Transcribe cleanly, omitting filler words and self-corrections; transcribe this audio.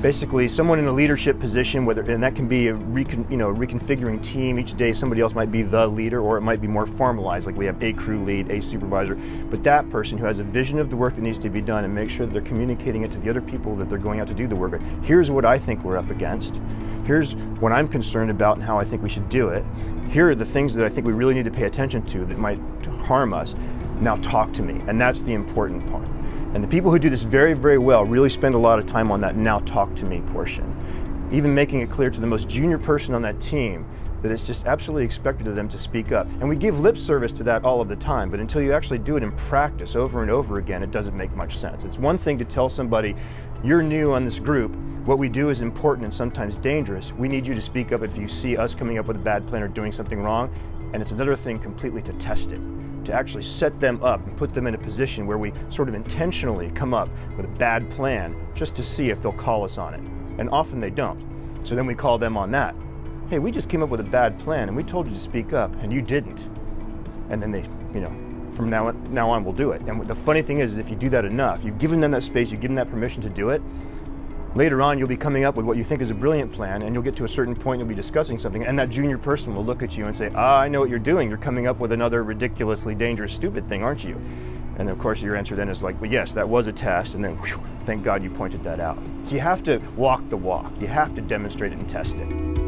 basically someone in a leadership position, and that can be a reconfiguring team. Each day somebody else might be the leader, or it might be more formalized, like we have a crew lead, a supervisor. But that person who has a vision of the work that needs to be done and make sure that they're communicating it to the other people that they're going out to do the work. Here's what I think we're up against. Here's what I'm concerned about and how I think we should do it. Here are the things that I think we really need to pay attention to that might harm us. Now talk to me. And that's the important part. And the people who do this very, very well really spend a lot of time on that now talk to me portion. Even making it clear to the most junior person on that team that it's just absolutely expected of them to speak up. And we give lip service to that all of the time, but until you actually do it in practice over and over again, it doesn't make much sense. It's one thing to tell somebody, you're new on this group, what we do is important and sometimes dangerous. We need you to speak up if you see us coming up with a bad plan or doing something wrong. And it's another thing completely to test it, to actually set them up and put them in a position where we sort of intentionally come up with a bad plan just to see if they'll call us on it. And often they don't. So then we call them on that. Hey, we just came up with a bad plan and we told you to speak up and you didn't. And then they, from now on we'll do it. And the funny thing is if you do that enough, you've given them that space, you've given them that permission to do it, later on you'll be coming up with what you think is a brilliant plan, and you'll get to a certain point, you'll be discussing something, and that junior person will look at you and say, I know what you're doing. You're coming up with another ridiculously dangerous, stupid thing, aren't you? And of course your answer then is like, well, yes, that was a test, and then whew, thank God you pointed that out. So you have to walk the walk. You have to demonstrate it and test it.